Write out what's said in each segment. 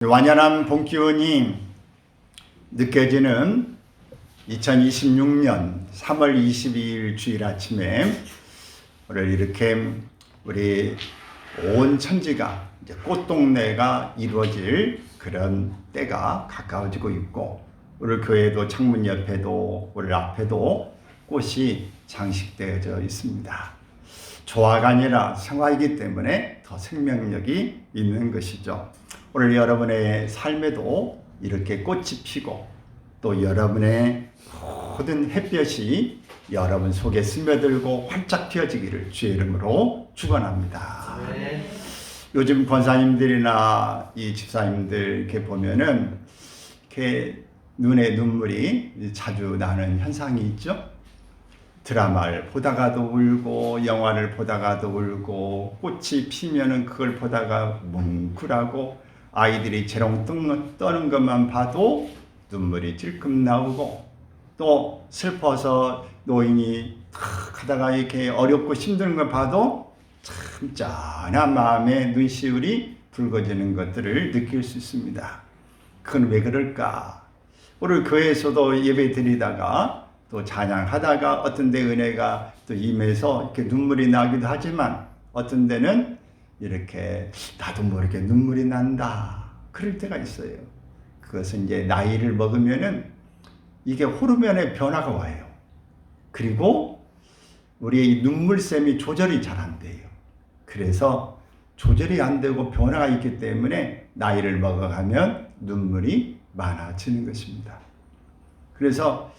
완연한 봄 기운이 느껴지는 2026년 3월 22일 주일 아침에 오늘 이렇게 우리 온 천지가 이제 꽃동네가 이루어질 그런 때가 가까워지고 있고, 우리 교회도 창문 옆에도 우리 앞에도 꽃이 장식되어져 있습니다. 조화가 아니라 생화이기 때문에 더 생명력이 있는 것이죠. 오늘 여러분의 삶에도 이렇게 꽃이 피고 또 여러분의 모든 햇볕이 여러분 속에 스며들고 활짝 피어지기를 주의 이름으로 축원합니다. 네. 요즘 권사님들이나 이 집사님들 이렇게 보면은 이렇게 눈에 눈물이 자주 나는 현상이 있죠. 드라마를 보다가도 울고 영화를 보다가도 울고 꽃이 피면은 그걸 보다가 뭉클하고 아이들이 재롱 떠는 것만 봐도 눈물이 찔끔 나오고, 또 슬퍼서 노인이 탁 하다가 이렇게 어렵고 힘든 걸 봐도 참 짠한 마음에 눈시울이 붉어지는 것들을 느낄 수 있습니다. 그건 왜 그럴까? 오늘 교회에서도 예배 드리다가 또 찬양하다가 어떤 데 은혜가 또 임해서 이렇게 눈물이 나기도 하지만, 어떤 데는 이렇게 나도 모르게 눈물이 난다 그럴 때가 있어요. 그것은 이제 나이를 먹으면은 이게 호르몬의 변화가 와요. 그리고 우리의 눈물샘이 조절이 잘 안 돼요. 그래서 조절이 안 되고 변화가 있기 때문에 나이를 먹어가면 눈물이 많아지는 것입니다. 그래서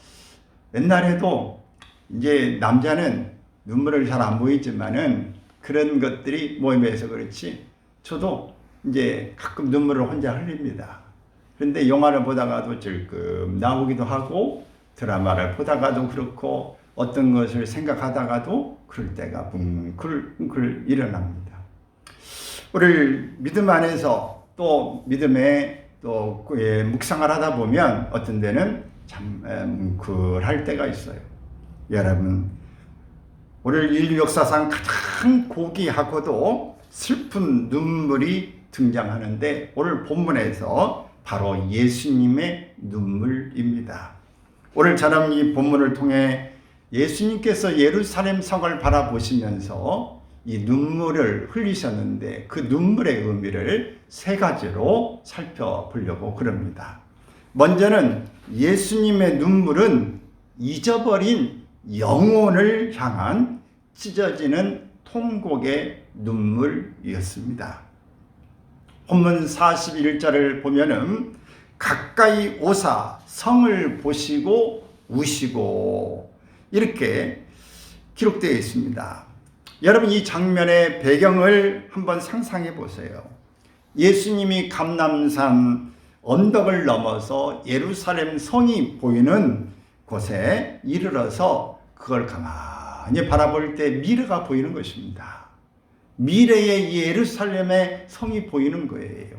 옛날에도 이제 남자는 눈물을 잘 안 보이지만은 그런 것들이 모임에서 그렇지, 저도 이제 가끔 눈물을 혼자 흘립니다. 그런데 영화를 보다가도 질끔 나오기도 하고, 드라마를 보다가도 그렇고, 어떤 것을 생각하다가도 그럴 때가 뭉클뭉클 일어납니다. 우리 믿음 안에서 또 믿음에 또 묵상을 하다 보면 어떤 데는 참 뭉클할 때가 있어요. 여러분, 오늘 인류 역사상 가장 고귀하고도 슬픈 눈물이 등장하는데, 오늘 본문에서 바로 예수님의 눈물입니다. 오늘처럼 이 본문을 통해 예수님께서 예루살렘 성을 바라보시면서 이 눈물을 흘리셨는데, 그 눈물의 의미를 세 가지로 살펴보려고 그럽니다. 먼저는 예수님의 눈물은 잊어버린 영혼을 향한 찢어지는 통곡의 눈물이었습니다. 본문 41절을 보면은 가까이 오사 성을 보시고 우시고 이렇게 기록되어 있습니다. 여러분, 이 장면의 배경을 한번 상상해 보세요. 예수님이 감람산 언덕을 넘어서 예루살렘 성이 보이는 곳에 이르러서 그걸 가만히 바라볼 때 미래가 보이는 것입니다. 미래의 예루살렘의 성이 보이는 거예요.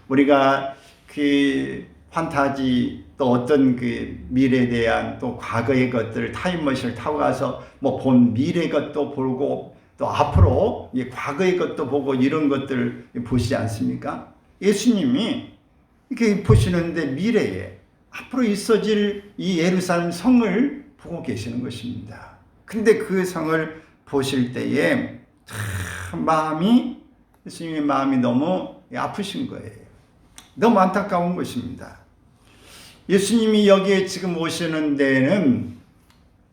우리가 그 판타지 또 어떤 그 미래에 대한 또 과거의 것들 타임머신을 타고 가서 뭐 본 미래 것도 보고 또 앞으로 과거의 것도 보고 이런 것들 보시지 않습니까? 예수님이 이렇게 보시는데 미래에 앞으로 있어질 이 예루살렘 성을 보고 계시는 것입니다. 근데 그 성을 보실 때에 참 예수님의 마음이 너무 아프신 거예요. 너무 안타까운 것입니다. 예수님이 여기에 지금 오시는 데에는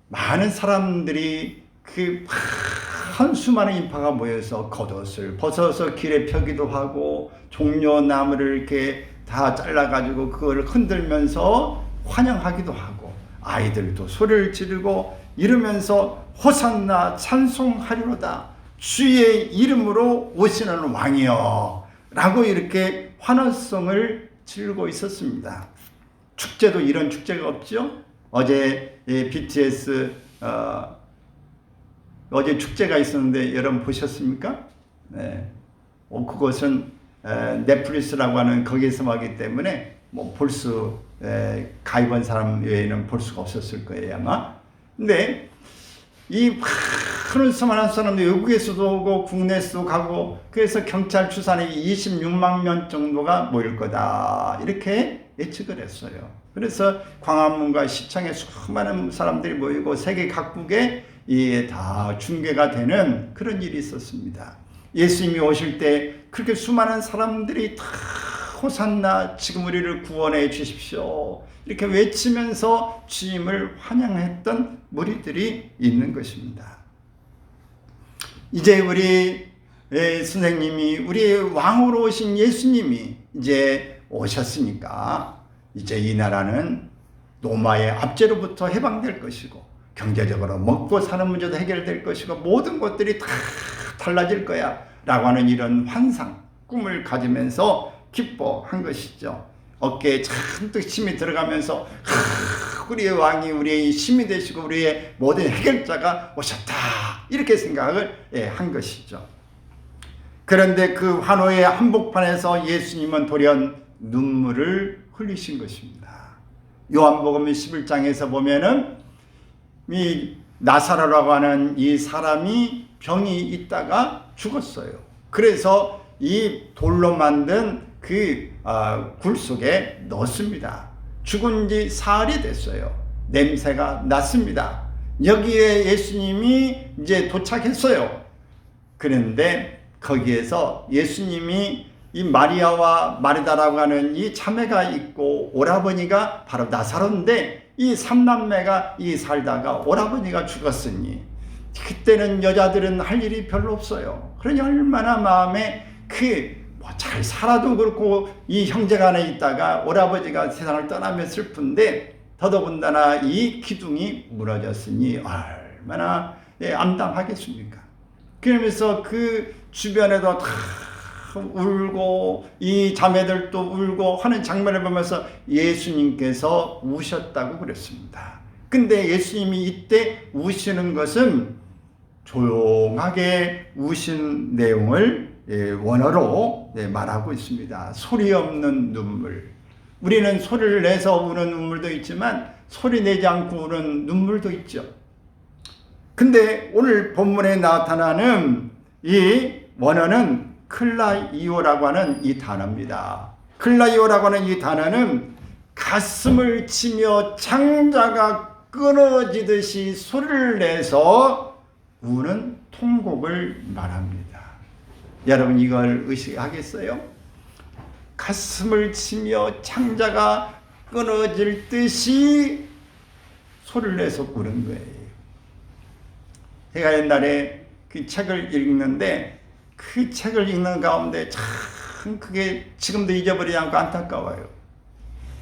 많은 사람들이 그 한 수많은 인파가 모여서 겉옷을 벗어서 길에 펴기도 하고, 종려나무를 이렇게 다 잘라가지고 그걸 흔들면서 환영하기도 하고, 아이들도 소리를 지르고 이러면서 호산나 찬송하리로다, 주의 이름으로 오시는 왕이여 라고 이렇게 환호성을 지르고 있었습니다. 축제도 이런 축제가 없죠. 어제 BTS 어제 축제가 있었는데 여러분 보셨습니까? 네. 그것은 넷플릭스라고 하는 거기에서 하기 때문에 뭐 가입한 사람 외에는 볼 수가 없었을 거예요, 아마. 근데 이 많은 수많은 사람들 외국에서도 오고 국내에서도 가고 그래서 경찰 추산에 26만 명 정도가 모일 거다 이렇게 예측을 했어요. 그래서 광화문과 시청에 수많은 사람들이 모이고 세계 각국에 다 중계가 되는 그런 일이 있었습니다. 예수님이 오실 때 그렇게 수많은 사람들이 다 호산나 지금 우리를 구원해 주십시오 이렇게 외치면서 주님을 환영했던 무리들이 있는 것입니다. 이제 우리 선생님이 우리 왕으로 오신 예수님이 이제 오셨으니까 이제 이 나라는 로마의 압제로부터 해방될 것이고 경제적으로 먹고 사는 문제도 해결될 것이고 모든 것들이 다 달라질 거야 라고 하는 이런 환상, 꿈을 가지면서 기뻐한 것이죠. 어깨에 잔뜩 힘이 들어가면서 우리의 왕이 우리의 힘이 되시고 우리의 모든 해결자가 오셨다 이렇게 생각을 한 것이죠. 그런데 그 환호의 한복판에서 예수님은 돌연 눈물을 흘리신 것입니다. 요한복음 11장에서 보면은 이 나사로라고 하는 이 사람이 병이 있다가 죽었어요. 그래서 이 돌로 만든 그 굴 속에 넣었습니다. 죽은 지 사흘이 됐어요. 냄새가 났습니다. 여기에 예수님이 이제 도착했어요. 그런데 거기에서 예수님이 이 마리아와 마르다라고 하는 이 자매가 있고 오라버니가 바로 나사로인데 이 삼남매가 이 살다가 오라버니가 죽었으니 그때는 여자들은 할 일이 별로 없어요. 그러니 얼마나 마음에 잘 살아도 그렇고 이 형제가 하나 있다가 오라버지가 세상을 떠나면 슬픈데 더더군다나 이 기둥이 무너졌으니 얼마나 암담하겠습니까? 그러면서 그 주변에도 다 울고 이 자매들도 울고 하는 장면을 보면서 예수님께서 우셨다고 그랬습니다. 근데 예수님이 이때 우시는 것은 조용하게 우신 내용을 원어로 말하고 있습니다. 소리 없는 눈물. 우리는 소리를 내서 우는 눈물도 있지만 소리 내지 않고 우는 눈물도 있죠. 근데 오늘 본문에 나타나는 이 원어는 클라이오라고 하는 이 단어입니다. 클라이오라고 하는 이 단어는 가슴을 치며 창자가 끊어지듯이 소리를 내서 우는 통곡을 말합니다. 여러분 이걸 의식하겠어요? 가슴을 치며 창자가 끊어질 듯이 소리를 내서 우는 거예요. 제가 옛날에 그 책을 읽는데 그 책을 읽는 가운데 참 그게 지금도 잊어버리지 않고 안타까워요.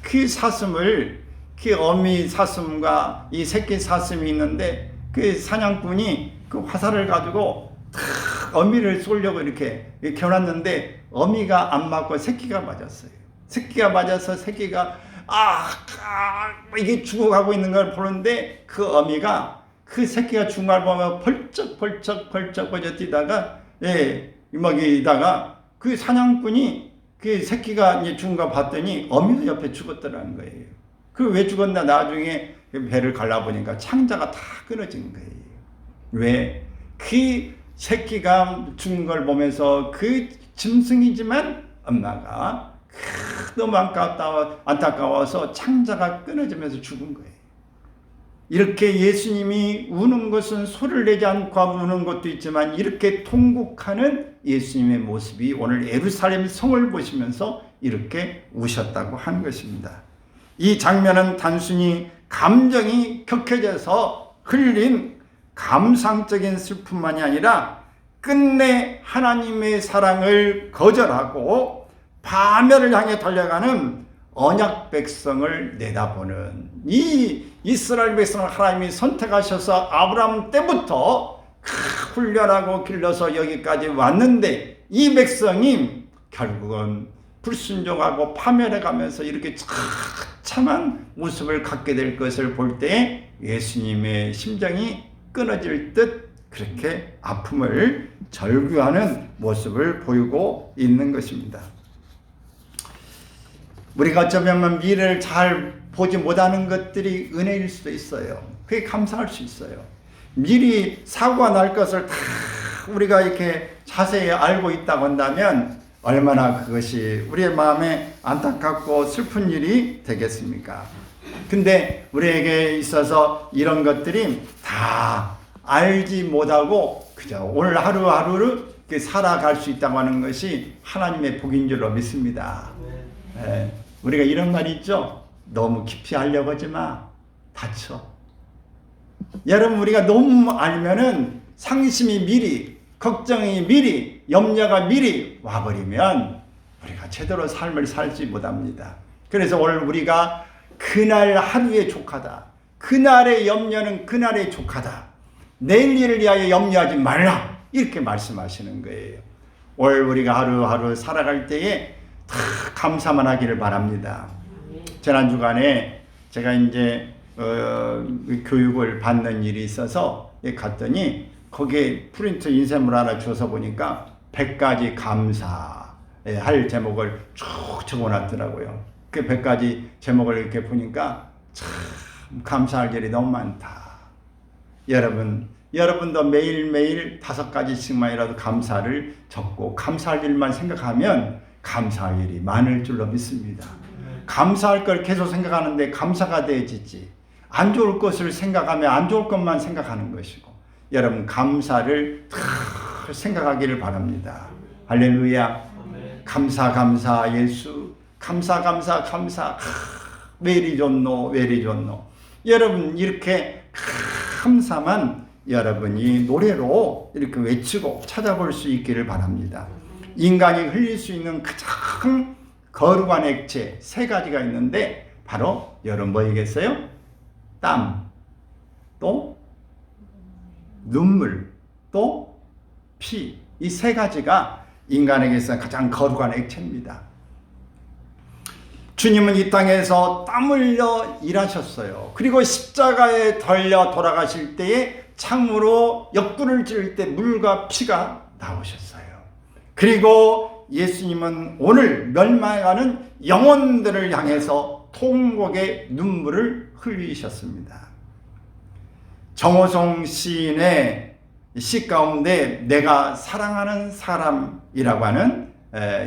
그 사슴을 그 어미 사슴과 이 새끼 사슴이 있는데 그 사냥꾼이 그 화살을 가지고 어미를 쏘려고 이렇게 겨눴는데 어미가 안 맞고 새끼가 맞았어요. 새끼가 맞아서 새끼가 이게 죽어가고 있는 걸 보는데 그 어미가 그 새끼가 죽은 걸 보면 벌쩍 뛰다가 이먹이다가 그 사냥꾼이 그 새끼가 이제 죽은 거 봤더니 어미도 옆에 죽었더라는 거예요. 그 왜 죽었나 나중에 배를 갈라보니까 창자가 다 끊어진 거예요. 왜? 그 새끼가 죽은 걸 보면서 그 짐승이지만 엄마가 너무 안타까워서 창자가 끊어지면서 죽은 거예요. 이렇게 예수님이 우는 것은 소리를 내지 않고 우는 것도 있지만 이렇게 통곡하는 예수님의 모습이 오늘 예루살렘 성을 보시면서 이렇게 우셨다고 하는 것입니다. 이 장면은 단순히 감정이 격해져서 흘린 감상적인 슬픔만이 아니라 끝내 하나님의 사랑을 거절하고 파멸을 향해 달려가는 언약 백성을 내다보는 이 이스라엘 백성을 하나님이 선택하셔서 아브라함 때부터 훈련하고 길러서 여기까지 왔는데 이 백성이 결국은 불순종하고 파멸해가면서 이렇게 참한 모습을 갖게 될 것을 볼 때 예수님의 심정이 끊어질 듯 그렇게 아픔을 절규하는 모습을 보이고 있는 것입니다. 우리가 어쩌면 미래를 잘 보지 못하는 것들이 은혜일 수도 있어요. 그게 감사할 수 있어요. 미리 사고가 날 것을 다 우리가 이렇게 자세히 알고 있다고 한다면 얼마나 그것이 우리의 마음에 안타깝고 슬픈 일이 되겠습니까? 근데 우리에게 있어서 이런 것들이 다 알지 못하고 그저 오늘 하루하루를 살아갈 수 있다고 하는 것이 하나님의 복인 줄로 믿습니다. 우리가 이런 말이 있죠. 너무 깊이 하려고 하지 마. 다쳐. 여러분, 우리가 너무 알면은 상심이 미리, 걱정이 미리, 염려가 미리 와버리면 우리가 제대로 삶을 살지 못합니다. 그래서 오늘 우리가 그날 하루에 족하다. 그날의 염려는 그날의 족하다. 내일 일을 위하여 염려하지 말라. 이렇게 말씀하시는 거예요. 오늘 우리가 하루하루 살아갈 때에 다 감사만 하기를 바랍니다. 지난 주간에 제가 이제 교육을 받는 일이 있어서 갔더니 거기에 프린트 인쇄물 하나 줘서 보니까 100가지 감사할 제목을 쭉 적어놨더라고요. 그 100가지 제목을 이렇게 보니까 참 감사할 일이 너무 많다. 여러분도 매일매일 5가지씩만이라도 감사를 적고 감사할 일만 생각하면 감사할 일이 많을 줄로 믿습니다. 감사할 걸 계속 생각하는데 감사가 되어지지. 안 좋을 것을 생각하면 안 좋을 것만 생각하는 것이고, 여러분 감사를 생각하기를 바랍니다. 할렐루야. 감사 예수. 감사. 왜 이리 좋노. 여러분 이렇게 감사만 여러분이 노래로 이렇게 외치고 찾아볼 수 있기를 바랍니다. 인간이 흘릴 수 있는 가장 거룩한 액체 3가지가 있는데 바로 여러분 뭐이겠어요? 땀, 또 눈물, 또 피. 이 3가지가 인간에게서 가장 거룩한 액체입니다. 주님은 이 땅에서 땀 흘려 일하셨어요. 그리고 십자가에 달려 돌아가실 때에 창으로 옆구리를 찌를 때 물과 피가 나오셨어요. 그리고 예수님은 오늘 멸망하는 영혼들을 향해서 통곡의 눈물을 흘리셨습니다. 정호성 시인의 시 가운데 내가 사랑하는 사람이라고 하는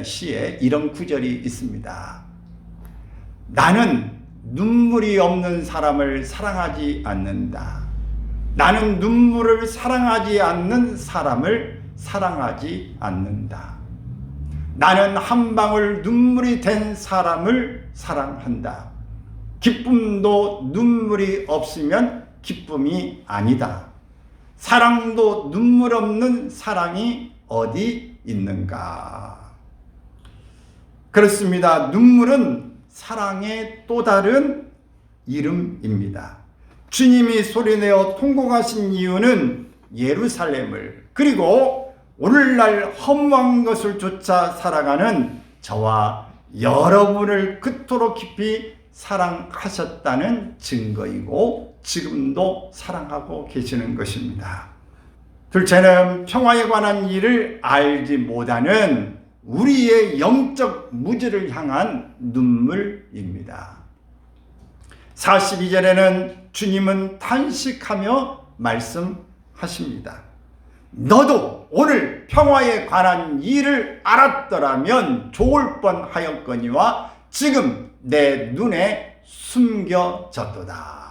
시에 이런 구절이 있습니다. 나는 눈물이 없는 사람을 사랑하지 않는다. 나는 눈물을 사랑하지 않는 사람을 사랑하지 않는다. 나는 한 방울 눈물이 된 사람을 사랑한다. 기쁨도 눈물이 없으면 기쁨이 아니다. 사랑도 눈물 없는 사랑이 어디 있는가? 그렇습니다. 눈물은 사랑의 또 다른 이름입니다. 주님이 소리내어 통곡하신 이유는 예루살렘을, 그리고 오늘날 허무한 것을 쫓아 살아가는 저와 여러분을 그토록 깊이 사랑하셨다는 증거이고 지금도 사랑하고 계시는 것입니다. 둘째는 평화에 관한 일을 알지 못하는 우리의 영적 무지를 향한 눈물입니다. 42절에는 주님은 탄식하며 말씀하십니다. 너도 오늘 평화에 관한 일을 알았더라면 좋을 뻔하였거니와 지금 내 눈에 숨겨졌도다.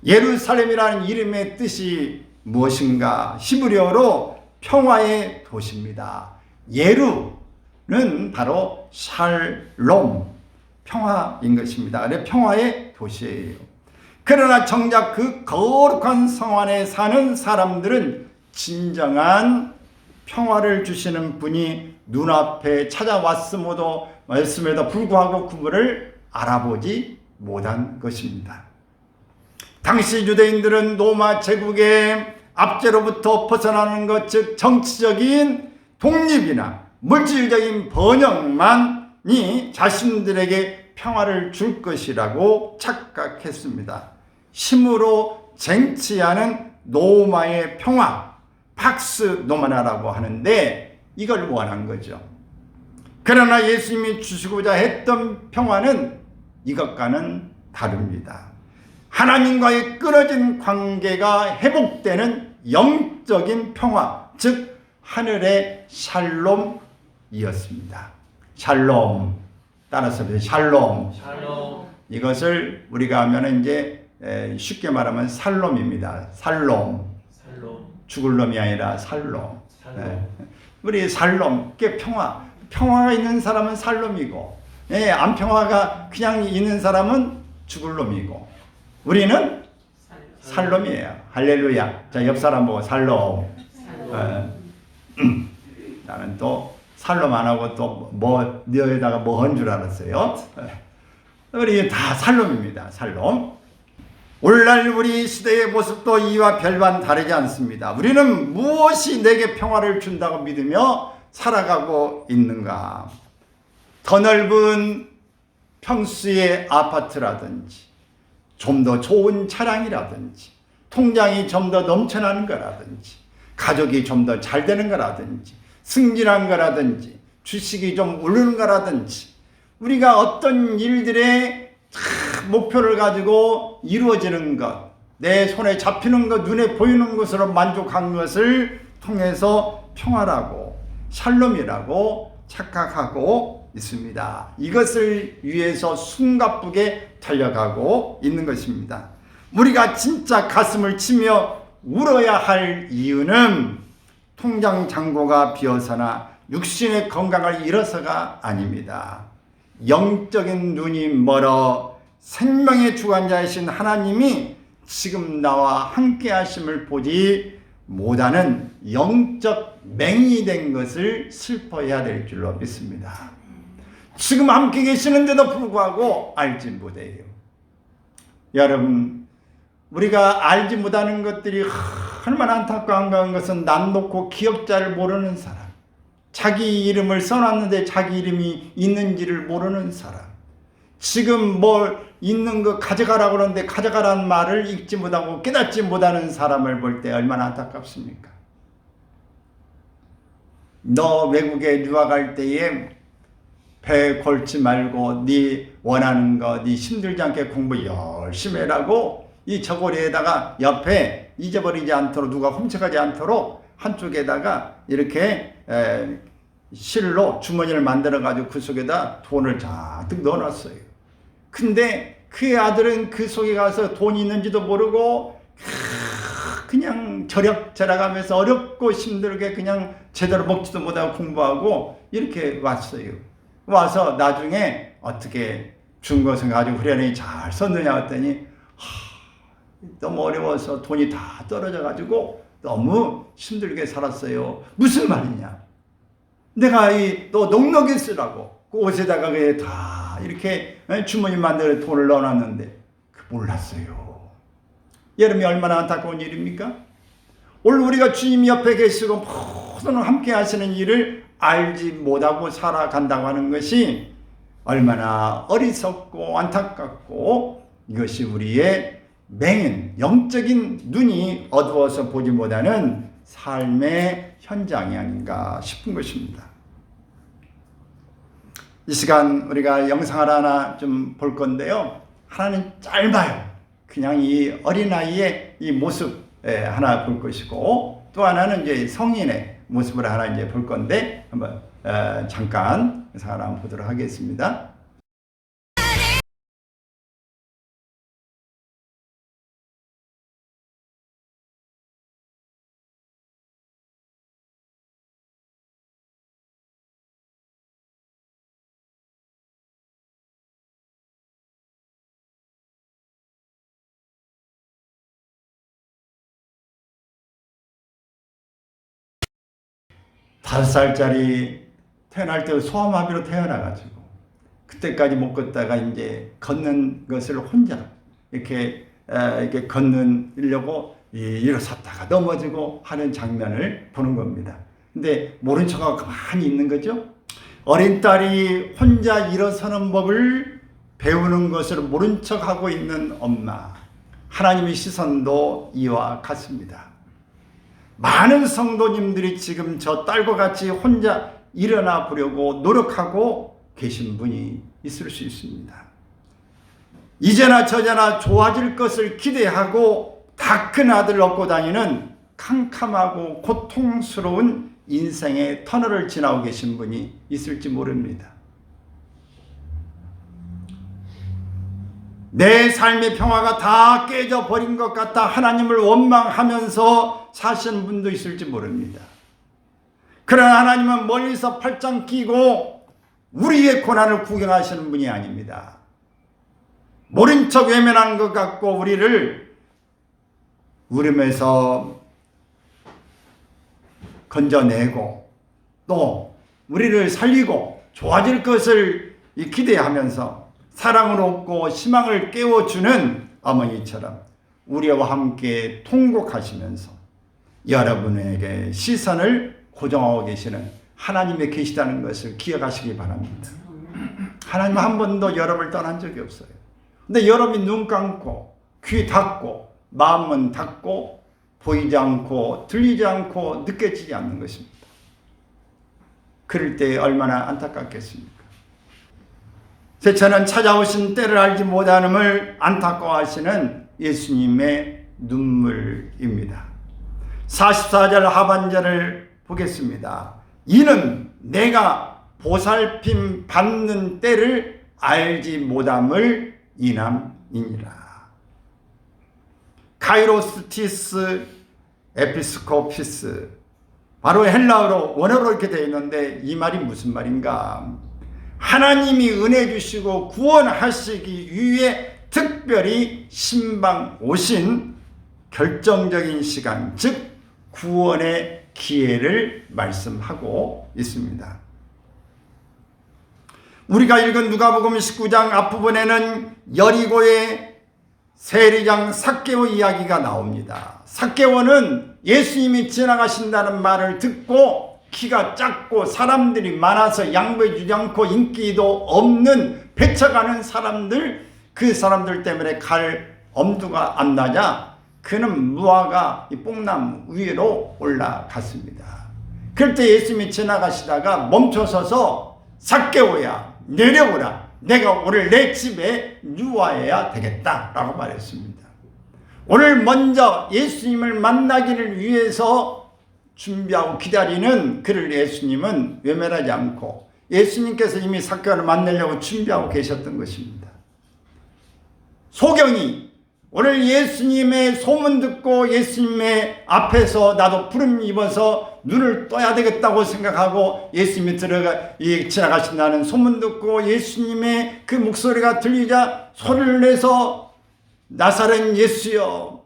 예루살렘이라는 이름의 뜻이 무엇인가? 히브리어로 평화의 도시입니다. 예루는 바로 샬롬, 평화인 것입니다. 평화의 도시예요. 그러나 정작 그 거룩한 성 안에 사는 사람들은 진정한 평화를 주시는 분이 눈앞에 찾아왔음에도 불구하고 그분을 알아보지 못한 것입니다. 당시 유대인들은 로마 제국의 압제로부터 벗어나는 것, 즉 정치적인 독립이나 물질적인 번영만이 자신들에게 평화를 줄 것이라고 착각했습니다. 힘으로 쟁취하는 로마의 평화, 팍스 노마나라고 하는데 이걸 원한 거죠. 그러나 예수님이 주시고자 했던 평화는 이것과는 다릅니다. 하나님과의 끊어진 관계가 회복되는 영적인 평화, 즉 하늘의 샬롬이었습니다. 샬롬, 따라서 샬롬. 이것을 우리가 하면 이제 쉽게 말하면 살롬입니다. 살롬. 죽을 놈이 아니라 살롬. 우리 살롬, 그 평화가 있는 사람은 살롬이고, 안평화가 그냥 있는 사람은 죽을 놈이고, 우리는 살롬이에요. 할렐루야. 자, 옆 사람 보고 살롬. 나는 또 살롬 안 하고 또 뭐 너에다가 뭐 한 줄 알았어요. 우리 다 살롬입니다. 살롬. 오늘날 우리 시대의 모습도 이와 별반 다르지 않습니다. 우리는 무엇이 내게 평화를 준다고 믿으며 살아가고 있는가? 더 넓은 평수의 아파트라든지, 좀 더 좋은 차량이라든지, 통장이 좀 더 넘쳐나는 거라든지, 가족이 좀 더 잘 되는 거라든지, 승진한 거라든지, 주식이 좀 오르는 거라든지, 우리가 어떤 일들의 목표를 가지고 이루어지는 것, 내 손에 잡히는 것, 눈에 보이는 것으로 만족한 것을 통해서 평화라고, 샬롬이라고 착각하고 있습니다. 이것을 위해서 숨가쁘게 달려가고 있는 것입니다. 우리가 진짜 가슴을 치며 울어야 할 이유는 통장 잔고가 비어서나 육신의 건강을 잃어서가 아닙니다. 영적인 눈이 멀어 생명의 주관자이신 하나님이 지금 나와 함께 하심을 보지 못하는 영적 맹인이 된 것을 슬퍼해야 될 줄로 믿습니다. 지금 함께 계시는데도 불구하고 알지 못해요. 여러분, 우리가 알지 못하는 것들이 얼마나 안타까운 것은 남 놓고 기억자를 모르는 사람, 자기 이름을 써놨는데 자기 이름이 있는지를 모르는 사람, 지금 뭘 있는 거 가져가라고 하는데 가져가라는 말을 읽지 못하고 깨닫지 못하는 사람을 볼 때 얼마나 안타깝습니까? 너 외국에 유학할 때에 배 걸지 말고 네 원하는 거, 네 힘들지 않게 공부 열심히 해라고 이 저고리에다가 옆에 잊어버리지 않도록, 누가 훔쳐가지 않도록 한쪽에다가 이렇게 실로 주머니를 만들어 가지고 그 속에다 돈을 잔뜩 넣어놨어요. 근데 그 아들은 그 속에 가서 돈이 있는지도 모르고 그냥 절약하면서 어렵고 힘들게 그냥 제대로 먹지도 못하고 공부하고 이렇게 왔어요. 와서 나중에 어떻게 준 것을 가지고 후련히 잘 썼느냐 했더니 너무 어려워서 돈이 다 떨어져 가지고 너무 힘들게 살았어요. 무슨 말이냐? 내가 너 넉넉히 쓰라고 그 옷에다가 다 이렇게 주머니 만들어 돈을 넣어놨는데 몰랐어요. 여러분이 얼마나 안타까운 일입니까? 오늘 우리가 주님 옆에 계시고 모든 함께 하시는 일을 알지 못하고 살아간다고 하는 것이 얼마나 어리석고 안타깝고, 이것이 우리의 맹인, 영적인 눈이 어두워서 보지 못하는 삶의 현장이 아닌가 싶은 것입니다. 이 시간 우리가 영상을 하나 좀 볼 건데요. 하나는 짧아요. 그냥 이 어린아이의 이 모습 하나 볼 것이고, 또 하나는 이제 성인의 모습을 하나 이제 볼 건데, 한번 잠깐 영상을 한번 보도록 하겠습니다. 다섯 살짜리 태어날 때 소아마비로 태어나가지고 그때까지 못 걷다가 이제 걷는 것을 혼자 이렇게 걷느려고 일어섰다가 넘어지고 하는 장면을 보는 겁니다. 근데 모른 척하고 가만히 있는 거죠. 어린 딸이 혼자 일어서는 법을 배우는 것을 모른 척하고 있는 엄마, 하나님의 시선도 이와 같습니다. 많은 성도님들이 지금 저 딸과 같이 혼자 일어나 보려고 노력하고 계신 분이 있을 수 있습니다. 이제나 저제나 좋아질 것을 기대하고 다 큰 아들 얻고 다니는 캄캄하고 고통스러운 인생의 터널을 지나고 계신 분이 있을지 모릅니다. 내 삶의 평화가 다 깨져버린 것 같아 하나님을 원망하면서 사시는 분도 있을지 모릅니다. 그러나 하나님은 멀리서 팔짱 끼고 우리의 고난을 구경하시는 분이 아닙니다. 모른 척 외면하는 것 같고 우리를 울음에서 건져내고 또 우리를 살리고 좋아질 것을 기대하면서 사랑을 얻고 희망을 깨워주는 어머니처럼 우리와 함께 통곡하시면서 여러분에게 시선을 고정하고 계시는 하나님이 계시다는 것을 기억하시기 바랍니다. 하나님은 한 번도 여러분을 떠난 적이 없어요. 근데 여러분이 눈 감고 귀 닫고 마음은 닫고 보이지 않고 들리지 않고 느껴지지 않는 것입니다. 그럴 때 얼마나 안타깝겠습니까? 세차는 찾아오신 때를 알지 못함을 안타까워하시는 예수님의 눈물입니다. 44절 하반절을 보겠습니다. 이는 내가 보살핌 받는 때를 알지 못함을 인함이니라. 카이로스티스 에피스코피스, 바로 헬라어로 원어로 이렇게 되어 있는데 이 말이 무슨 말인가? 하나님이 은혜 주시고 구원하시기 위해 특별히 신방 오신 결정적인 시간, 즉 구원의 기회를 말씀하고 있습니다. 우리가 읽은 누가복음 19장 앞부분에는 여리고의 세리장 삭개오 이야기가 나옵니다. 삭개오는 예수님이 지나가신다는 말을 듣고 키가 작고 사람들이 많아서 양보해주지 않고 인기도 없는 배쳐가는 사람들, 그 사람들 때문에 갈 엄두가 안 나자 그는 무화과 뽕나무 위로 올라갔습니다. 그럴 때 예수님이 지나가시다가 멈춰서서 삭개오야 내려오라, 내가 오늘 내 집에 유화해야 되겠다라고 말했습니다. 오늘 먼저 예수님을 만나기를 위해서 준비하고 기다리는 그를 예수님은 외면하지 않고 예수님께서 이미 삭개오를 만나려고 준비하고 계셨던 것입니다. 소경이 오늘 예수님의 소문 듣고 예수님의 앞에서 나도 부름 입어서 눈을 떠야 되겠다고 생각하고 예수님이 지나가신다는 소문 듣고 예수님의 그 목소리가 들리자 소리를 내서 나사렛 예수여,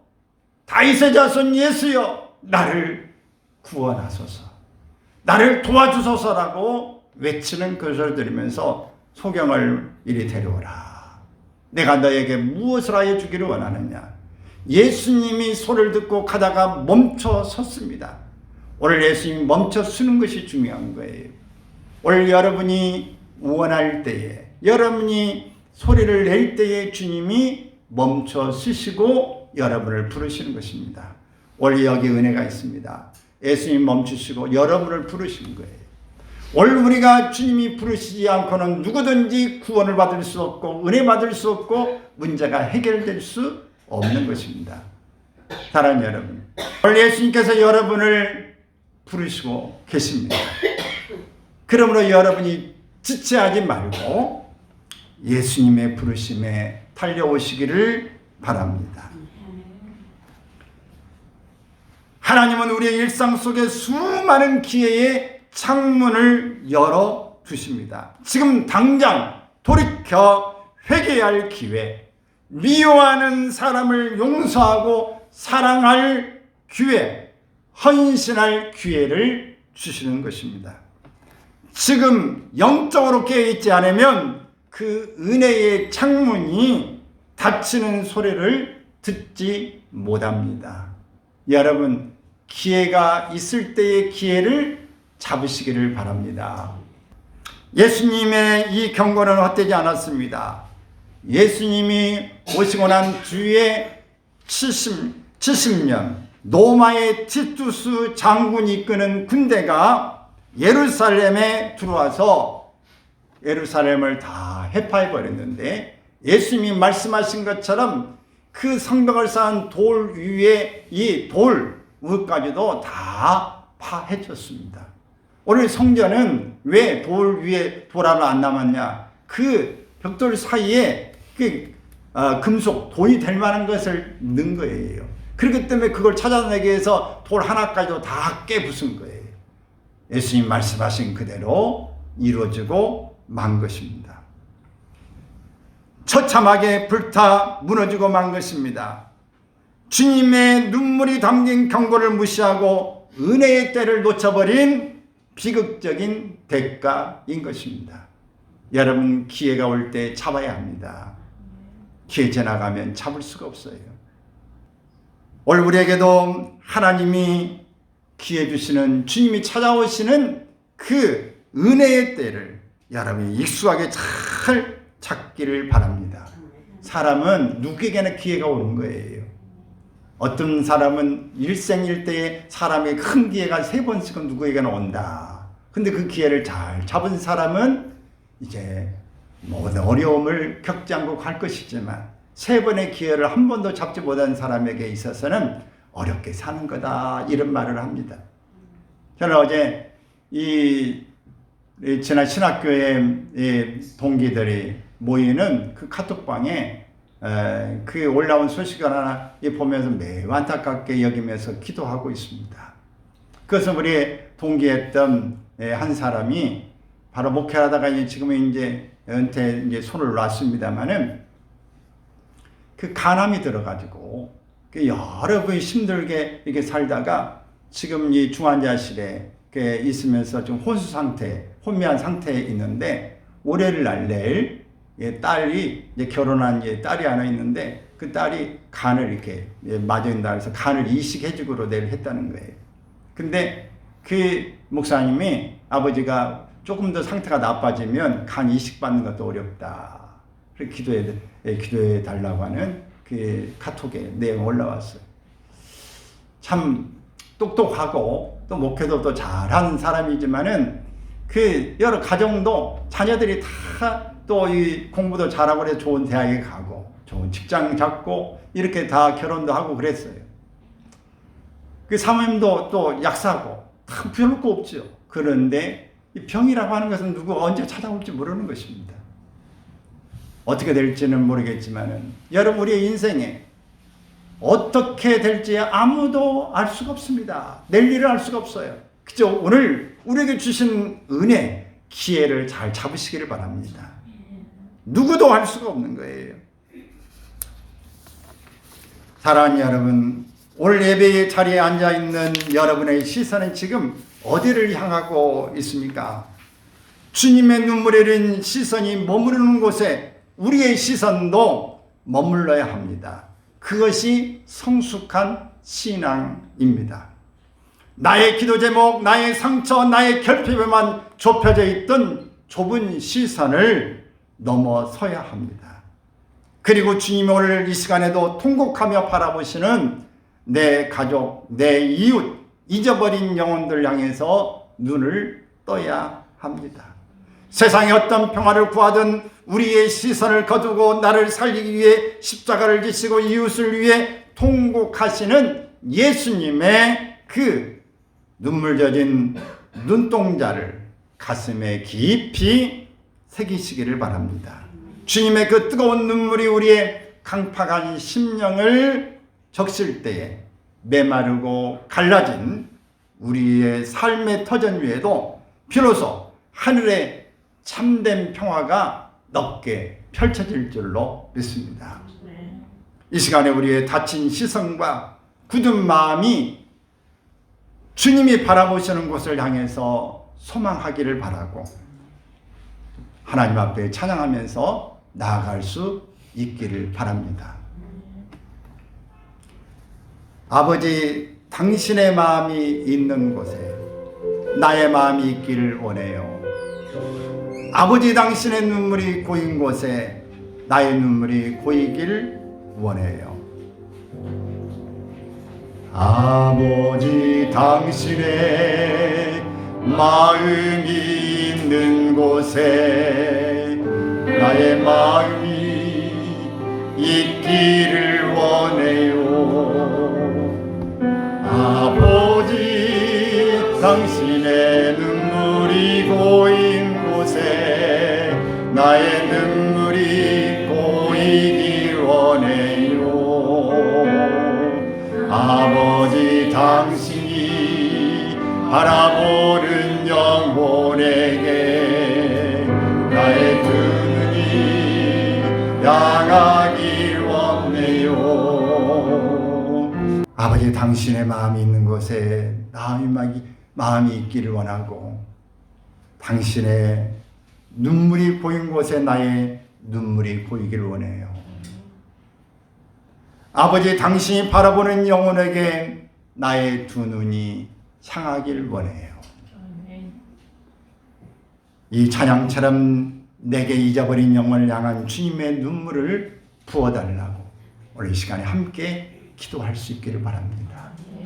다윗의 자손 예수여, 나를 구원하소서, 나를 도와주소서라고 외치는 그 소리를 들으면서 소경을 이리 데려오라. 내가 너에게 무엇을 하여 주기를 원하느냐. 예수님이 소리를 듣고 가다가 멈춰 섰습니다. 오늘 예수님이 멈춰 서는 것이 중요한 거예요. 오늘 여러분이 원할 때에, 여러분이 소리를 낼 때에 주님이 멈춰 서시고 여러분을 부르시는 것입니다. 오늘 여기 은혜가 있습니다. 예수님 멈추시고 여러분을 부르시는 거예요. 오늘 우리가 주님이 부르시지 않고는 누구든지 구원을 받을 수 없고 은혜 받을 수 없고 문제가 해결될 수 없는 것입니다. 사랑하는 여러분, 오늘 예수님께서 여러분을 부르시고 계십니다. 그러므로 여러분이 지체하지 말고 예수님의 부르심에 달려오시기를 바랍니다. 하나님은 우리의 일상 속에 수많은 기회에 창문을 열어 두십니다. 지금 당장 돌이켜 회개할 기회, 미워하는 사람을 용서하고 사랑할 기회, 헌신할 기회를 주시는 것입니다. 지금 영적으로 깨어있지 않으면 그 은혜의 창문이 닫히는 소리를 듣지 못합니다. 여러분, 기회가 있을 때의 기회를 잡으시기를 바랍니다. 예수님의 이 경고는 헛되지 않았습니다. 예수님이 오시고 난 뒤에 70년 로마의 티투스 장군이 이끄는 군대가 예루살렘에 들어와서 예루살렘을 다 해파해 버렸는데 예수님이 말씀하신 것처럼 그 성벽을 쌓은 돌 위에 이 돌 위까지도 다 파헤쳤습니다. 오늘 성전은 왜 돌 위에 돌 하나 안 남았냐? 그 벽돌 사이에 그 금속, 돈이 될 만한 것을 넣은 거예요. 그렇기 때문에 그걸 찾아내기 위해서 돌 하나까지도 다 깨부순 거예요. 예수님 말씀하신 그대로 이루어지고 만 것입니다. 처참하게 불타 무너지고 만 것입니다. 주님의 눈물이 담긴 경고를 무시하고 은혜의 때를 놓쳐버린 비극적인 대가인 것입니다. 여러분, 기회가 올 때 잡아야 합니다. 기회 지나가면 잡을 수가 없어요. 오늘 우리에게도 하나님이 기회 주시는, 주님이 찾아오시는 그 은혜의 때를 여러분이 익숙하게 잘 찾기를 바랍니다. 사람은 누구에게나 기회가 오는 거예요. 어떤 사람은 일생일대에 사람의 큰 기회가 3번씩은 누구에게나 온다. 근데 그 기회를 잘 잡은 사람은 이제 모든 어려움을 겪지 않고 갈 것이지만 3번의 기회를 한 번도 잡지 못한 사람에게 있어서는 어렵게 사는 거다, 이런 말을 합니다. 저는 어제 지난 신학교의 동기들이 모이는 그 카톡방에 그 올라온 소식을 하나 보면서 매우 안타깝게 여기면서 기도하고 있습니다. 그것은 우리 동기했던 한 사람이 바로 목회하다가 지금은 이제 은퇴 손을 놨습니다만은 그 간암이 들어가지고 여러 번 힘들게 이렇게 살다가 지금 이 중환자실에 있으면서 좀 혼미한 상태에 있는데 올해를 날 내일 딸이 이제 결혼한 딸이 하나 있는데 그 딸이 간을 이렇게 맞은다 해서 간을 이식해주기로 내일 했다는 거예요. 근데 그 목사님이 아버지가 조금 더 상태가 나빠지면 간 이식 받는 것도 어렵다. 그렇게 기도해 달라고 하는 그 카톡에 내용이 올라왔어요. 참 똑똑하고 또 목회도 또 잘하는 사람이지만은 그 여러 가정도 자녀들이 다 또 이 공부도 잘하고 그래서 좋은 대학에 가고 좋은 직장 잡고 이렇게 다 결혼도 하고 그랬어요. 그 사모님도 또 약사고 다 별로 거 없죠. 그런데 이 병이라고 하는 것은 누구가 언제 찾아올지 모르는 것입니다. 어떻게 될지는 모르겠지만은 여러분, 우리의 인생에 어떻게 될지 아무도 알 수가 없습니다. 내일 일을 알 수가 없어요. 그죠? 오늘 우리에게 주신 은혜, 기회를 잘 잡으시기를 바랍니다. 누구도 알 수가 없는 거예요. 사랑하는 여러분, 오늘 예배의 자리에 앉아있는 여러분의 시선은 지금 어디를 향하고 있습니까? 주님의 눈물에 흐른 시선이 머무르는 곳에 우리의 시선도 머물러야 합니다. 그것이 성숙한 신앙입니다. 나의 기도 제목, 나의 상처, 나의 결핍에만 좁혀져 있던 좁은 시선을 넘어서야 합니다. 그리고 주님이 오늘 이 시간에도 통곡하며 바라보시는 내 가족, 내 이웃, 잊어버린 영혼들 향해서 눈을 떠야 합니다. 세상에 어떤 평화를 구하든 우리의 시선을 거두고 나를 살리기 위해 십자가를 지시고 이웃을 위해 통곡하시는 예수님의 그 눈물 젖은 눈동자를 가슴에 깊이 새기시기를 바랍니다. 주님의 그 뜨거운 눈물이 우리의 강팍한 심령을 적실 때에 메마르고 갈라진 우리의 삶의 터전 위에도 비로소 하늘의 참된 평화가 넓게 펼쳐질 줄로 믿습니다. 이 시간에 우리의 다친 시선과 굳은 마음이 주님이 바라보시는 곳을 향해서 소망하기를 바라고 하나님 앞에 찬양하면서 나아갈 수 있기를 바랍니다. 아버지, 당신의 마음이 있는 곳에 나의 마음이 있기를 원해요. 아버지, 당신의 눈물이 고인 곳에 나의 눈물이 고이길 원해요. 아버지, 당신의 마음이 있는 곳에 나의 마음이 있기를 원해요. 아버지, 당신의 눈물이 고인 곳에 나의 눈물이 고이길 원해요. 아버지, 당신이 바라보는 영혼에게 나의 두 눈이 향하길 원해요. 아버지, 당신의 마음이 있는 곳에 나의 마음이 있기를 원하고, 당신의 눈물이 보인 곳에 나의 눈물이 보이길 원해요. 아버지, 당신이 바라보는 영혼에게 나의 두 눈이 향하길 원해요. 이 찬양처럼 내게 잊어버린 영혼을 향한 주님의 눈물을 부어달라고 오늘 이 시간에 함께 기도할 수 있기를 바랍니다.